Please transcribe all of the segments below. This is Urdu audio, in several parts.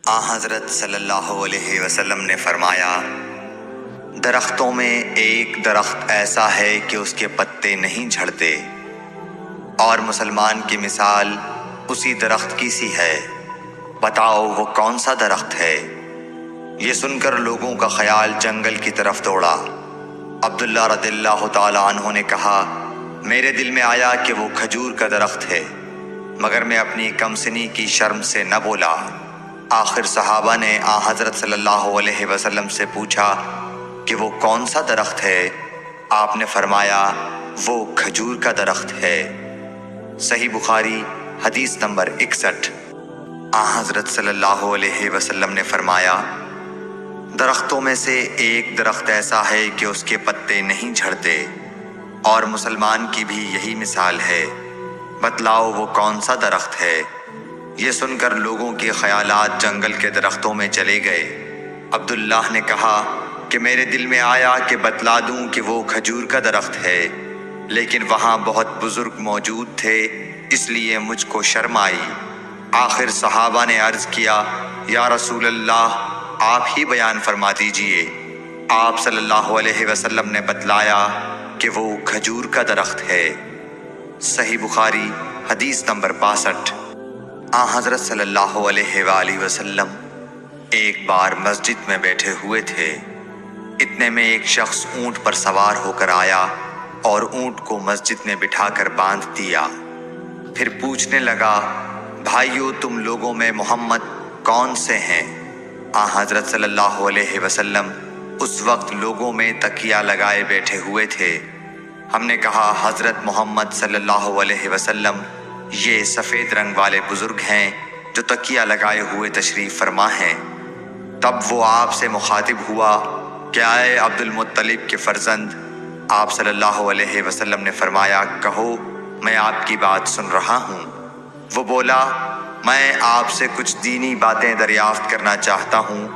حضرت صلی اللہ علیہ وسلم نے فرمایا، درختوں میں ایک درخت ایسا ہے کہ اس کے پتے نہیں جھڑتے، اور مسلمان کی مثال اسی درخت کی سی ہے، بتاؤ وہ کون سا درخت ہے؟ یہ سن کر لوگوں کا خیال جنگل کی طرف دوڑا۔ عبداللہ رضی اللہ تعالیٰ عنہ نے کہا، میرے دل میں آیا کہ وہ کھجور کا درخت ہے، مگر میں اپنی کمسنی کی شرم سے نہ بولا۔ آخر صحابہ نے حضرت صلی اللہ علیہ وسلم سے پوچھا کہ وہ کون سا درخت ہے؟ آپ نے فرمایا، وہ کھجور کا درخت ہے۔ صحیح بخاری حدیث نمبر 61۔ حضرت صلی اللہ علیہ وسلم نے فرمایا، درختوں میں سے ایک درخت ایسا ہے کہ اس کے پتے نہیں جھڑتے، اور مسلمان کی بھی یہی مثال ہے، بتلاؤ وہ کون سا درخت ہے؟ یہ سن کر لوگوں کے خیالات جنگل کے درختوں میں چلے گئے۔ عبداللہ نے کہا کہ میرے دل میں آیا کہ بتلا دوں کہ وہ کھجور کا درخت ہے، لیکن وہاں بہت بزرگ موجود تھے، اس لیے مجھ کو شرم آئی۔ آخر صحابہ نے عرض کیا، یا رسول اللہ، آپ ہی بیان فرما دیجئے۔ آپ صلی اللہ علیہ وسلم نے بتلایا کہ وہ کھجور کا درخت ہے۔ صحیح بخاری حدیث نمبر 62۔ حضرت صلی اللہ علیہ وآلہ وسلم ایک بار مسجد میں بیٹھے ہوئے تھے، اتنے میں ایک شخص اونٹ پر سوار ہو کر آیا اور اونٹ کو مسجد میں بٹھا کر باندھ دیا۔ پھر پوچھنے لگا، بھائیو تم لوگوں میں محمد کون سے ہیں؟ حضرت صلی اللہ علیہ وسلم اس وقت لوگوں میں تکیہ لگائے بیٹھے ہوئے تھے۔ ہم نے کہا، حضرت محمد صلی اللہ علیہ وسلم یہ سفید رنگ والے بزرگ ہیں جو تکیہ لگائے ہوئے تشریف فرما ہیں۔ تب وہ آپ سے مخاطب ہوا کہ اے عبد المطلب کے فرزند، آپ صلی اللہ علیہ وسلم نے فرمایا، کہو میں آپ کی بات سن رہا ہوں۔ وہ بولا، میں آپ سے کچھ دینی باتیں دریافت کرنا چاہتا ہوں،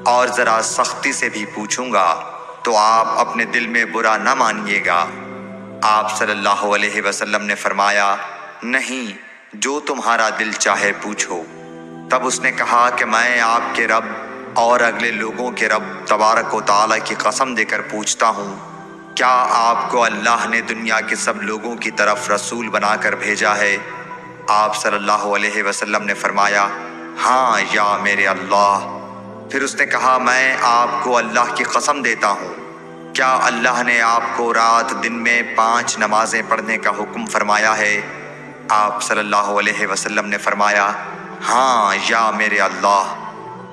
اور ذرا سختی سے بھی پوچھوں گا تو آپ اپنے دل میں برا نہ مانیے گا۔ آپ صلی اللہ علیہ وسلم نے فرمایا، نہیں، جو تمہارا دل چاہے پوچھو۔ تب اس نے کہا کہ میں آپ کے رب اور اگلے لوگوں کے رب تبارک و تعالیٰ کی قسم دے کر پوچھتا ہوں، کیا آپ کو اللہ نے دنیا کے سب لوگوں کی طرف رسول بنا کر بھیجا ہے؟ آپ صلی اللہ علیہ وسلم نے فرمایا، ہاں یا میرے اللہ۔ پھر اس نے کہا، میں آپ کو اللہ کی قسم دیتا ہوں، کیا اللہ نے آپ کو رات دن میں 5 نمازیں پڑھنے کا حکم فرمایا ہے؟ آپ صلی اللہ علیہ وسلم نے فرمایا، ہاں یا میرے اللہ۔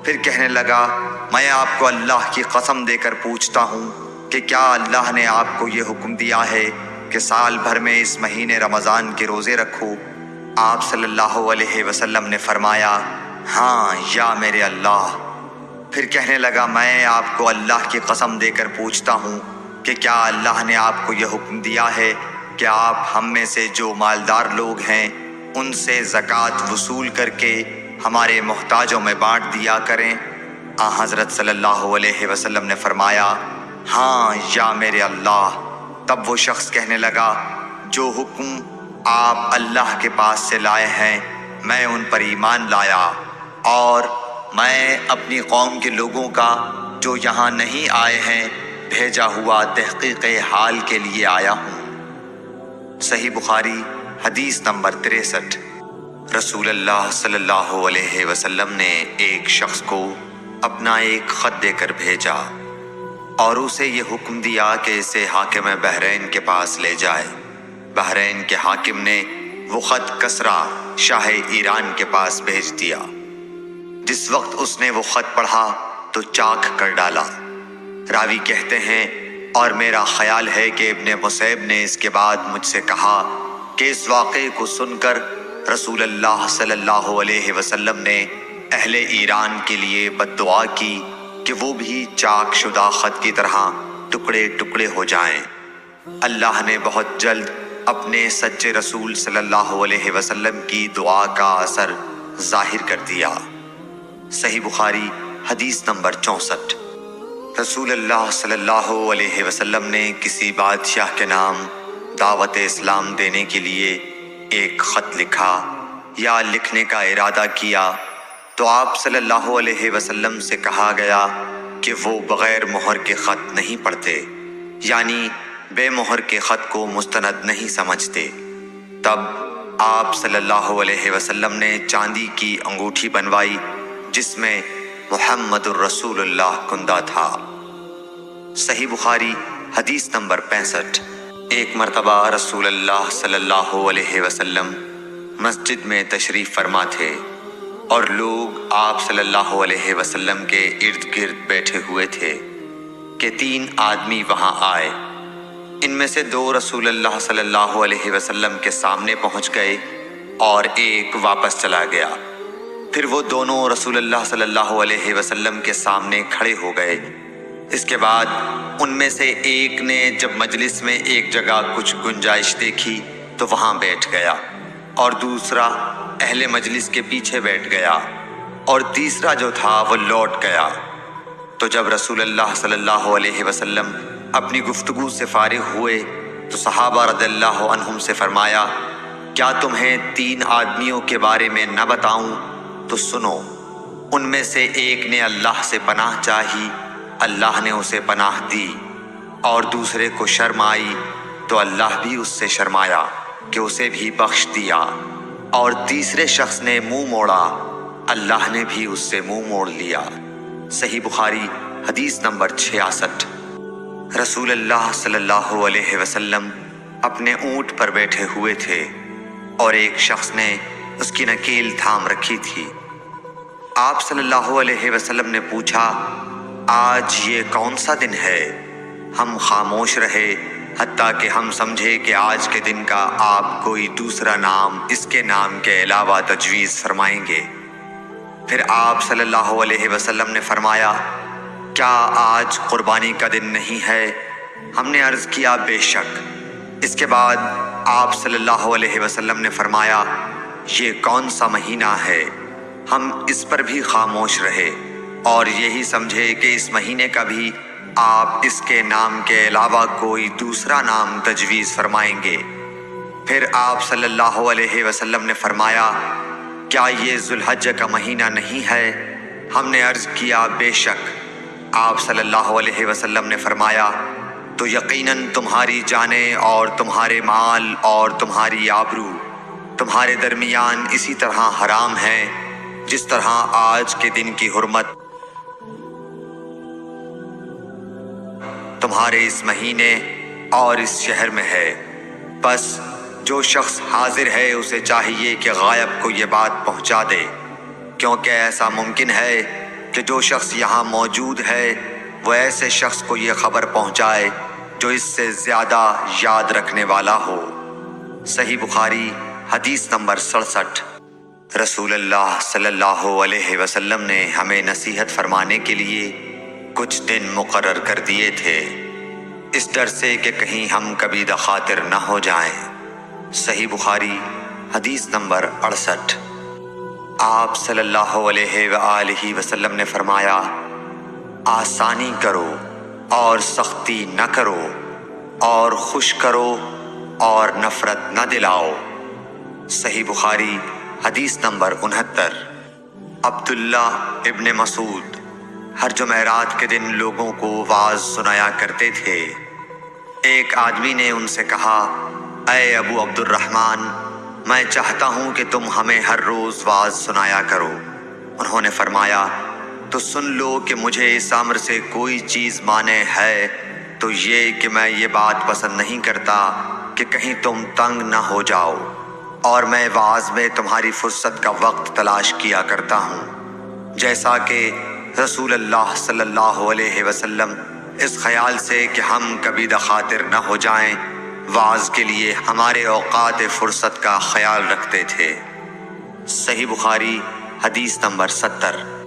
پھر کہنے لگا، میں آپ کو اللہ کی قسم دے کر پوچھتا ہوں کہ کیا اللہ نے آپ کو یہ حکم دیا ہے کہ سال بھر میں اس مہینے رمضان کے روزے رکھو؟ آپ صلی اللہ علیہ وسلم نے فرمایا، ہاں یا میرے اللہ۔ پھر کہنے لگا، میں آپ کو اللہ کی قسم دے کر پوچھتا ہوں کہ کیا اللہ نے آپ کو یہ حکم دیا ہے کہ آپ ہم میں سے جو مالدار لوگ ہیں ان سے زکوٰۃ وصول کر کے ہمارے محتاجوں میں بانٹ دیا کریں؟ حضرت صلی اللہ علیہ وسلم نے فرمایا، ہاں یا میرے اللہ۔ تب وہ شخص کہنے لگا، جو حکم آپ اللہ کے پاس سے لائے ہیں میں ان پر ایمان لایا، اور میں اپنی قوم کے لوگوں کا جو یہاں نہیں آئے ہیں بھیجا ہوا تحقیق حال کے لیے آیا ہوں۔ صحیح بخاری حدیث نمبر 63۔ رسول اللہ صلی اللہ علیہ وسلم نے ایک شخص کو اپنا ایک خط دے کر بھیجا اور اسے یہ حکم دیا کہ اسے حاکم بحرین کے پاس لے جائے۔ بحرین کے حاکم نے وہ خط کسریٰ شاہ ایران کے پاس بھیج دیا۔ جس وقت اس نے وہ خط پڑھا تو چاک کر ڈالا۔ راوی کہتے ہیں، اور میرا خیال ہے کہ ابن مسیب نے اس کے بعد مجھ سے کہا کہ اس واقعے کو سن کر رسول اللہ صلی اللہ علیہ وسلم نے اہل ایران کے لیے بد دعا کی کہ وہ بھی چاک شدہ خط کی طرح ٹکڑے ٹکڑے ہو جائیں۔ اللہ نے بہت جلد اپنے سچے رسول صلی اللہ علیہ وسلم کی دعا کا اثر ظاہر کر دیا۔ صحیح بخاری حدیث نمبر 64۔ رسول اللہ صلی اللہ علیہ وسلم نے کسی بادشاہ کے نام دعوت اسلام دینے کے لیے ایک خط لکھا یا لکھنے کا ارادہ کیا تو آپ صلی اللہ علیہ وسلم سے کہا گیا کہ وہ بغیر مہر کے خط نہیں پڑھتے، یعنی بے مہر کے خط کو مستند نہیں سمجھتے۔ تب آپ صلی اللہ علیہ وسلم نے چاندی کی انگوٹھی بنوائی جس میں محمد الرسول اللہ کندہ تھا۔ صحیح بخاری حدیث نمبر 65۔ ایک مرتبہ رسول اللہ صلی اللہ علیہ وسلم مسجد میں تشریف فرما تھے اور لوگ آپ صلی اللہ علیہ وسلم کے ارد گرد بیٹھے ہوئے تھے کہ 3 آدمی وہاں آئے۔ ان میں سے 2 رسول اللہ صلی اللہ علیہ وسلم کے سامنے پہنچ گئے اور ایک واپس چلا گیا۔ پھر وہ دونوں رسول اللہ صلی اللہ علیہ وسلم کے سامنے کھڑے ہو گئے۔ اس کے بعد ان میں سے ایک نے جب مجلس میں ایک جگہ کچھ گنجائش دیکھی تو وہاں بیٹھ گیا، اور دوسرا اہل مجلس کے پیچھے بیٹھ گیا، اور تیسرا جو تھا وہ لوٹ گیا۔ تو جب رسول اللہ صلی اللہ علیہ وسلم اپنی گفتگو سے فارغ ہوئے تو صحابہ رضی اللہ عنہم سے فرمایا، کیا تمہیں 3 آدمیوں کے بارے میں نہ بتاؤں؟ تو سنو۔ ان میں سے ایک نے اللہ سے پناہ چاہی، اللہ نے اسے پناہ دی، اور دوسرے کو شرم آئی تو اللہ بھی اس سے شرمایا کہ اسے بھی بخش دیا، اور تیسرے شخص نے منہ موڑا، اللہ نے بھی اس سے منہ موڑ لیا۔ صحیح بخاری حدیث نمبر 66۔ رسول اللہ صلی اللہ علیہ وسلم اپنے اونٹ پر بیٹھے ہوئے تھے اور ایک شخص نے اس کی نکیل تھام رکھی تھی۔ آپ صلی اللہ علیہ وسلم نے پوچھا، آج یہ کون سا دن ہے؟ ہم خاموش رہے حتیٰ کہ ہم سمجھے کہ آج کے دن کا آپ کوئی دوسرا نام اس کے نام کے علاوہ تجویز فرمائیں گے۔ پھر آپ صلی اللہ علیہ وسلم نے فرمایا، کیا آج قربانی کا دن نہیں ہے؟ ہم نے عرض کیا، بے شک۔ اس کے بعد آپ صلی اللہ علیہ وسلم نے فرمایا، یہ کون سا مہینہ ہے؟ ہم اس پر بھی خاموش رہے اور یہی سمجھے کہ اس مہینے کا بھی آپ اس کے نام کے علاوہ کوئی دوسرا نام تجویز فرمائیں گے۔ پھر آپ صلی اللہ علیہ وسلم نے فرمایا، کیا یہ ذو الحجہ کا مہینہ نہیں ہے؟ ہم نے عرض کیا، بے شک۔ آپ صلی اللہ علیہ وسلم نے فرمایا، تو یقیناً تمہاری جانیں اور تمہارے مال اور تمہاری آبرو تمہارے درمیان اسی طرح حرام ہے جس طرح آج کے دن کی حرمت تمہارے اس مہینے اور اس شہر میں ہے۔ بس جو شخص حاضر ہے اسے چاہیے کہ غائب کو یہ بات پہنچا دے، کیونکہ ایسا ممکن ہے کہ جو شخص یہاں موجود ہے وہ ایسے شخص کو یہ خبر پہنچائے جو اس سے زیادہ یاد رکھنے والا ہو۔ صحیح بخاری حدیث نمبر 67۔ رسول اللہ صلی اللہ علیہ وسلم نے ہمیں نصیحت فرمانے کے لیے کچھ دن مقرر کر دیے تھے، اس ڈر سے کہ کہیں ہم کبھی دخاطر نہ ہو جائیں۔ صحیح بخاری حدیث نمبر 68۔ آپ صلی اللہ علیہ وآلہ وسلم نے فرمایا، آسانی کرو اور سختی نہ کرو، اور خوش کرو اور نفرت نہ دلاؤ۔ صحیح بخاری حدیث نمبر 69۔ عبداللہ ابن مسعود ہر جمعرات کے دن لوگوں کو وعظ سنایا کرتے تھے۔ ایک آدمی نے ان سے کہا، اے ابو عبد الرحمن، میں چاہتا ہوں کہ تم ہمیں ہر روز وعظ سنایا کرو۔ انہوں نے فرمایا، تو سن لو کہ مجھے اس امر سے کوئی چیز مانع ہے تو یہ کہ میں یہ بات پسند نہیں کرتا کہ کہیں تم تنگ نہ ہو جاؤ، اور میں وعظ میں تمہاری فرصت کا وقت تلاش کیا کرتا ہوں، جیسا کہ رسول اللہ صلی اللہ علیہ وسلم اس خیال سے کہ ہم کبھی دخاطر نہ ہو جائیں وعظ کے لیے ہمارے اوقات فرصت کا خیال رکھتے تھے۔ صحیح بخاری حدیث نمبر 70۔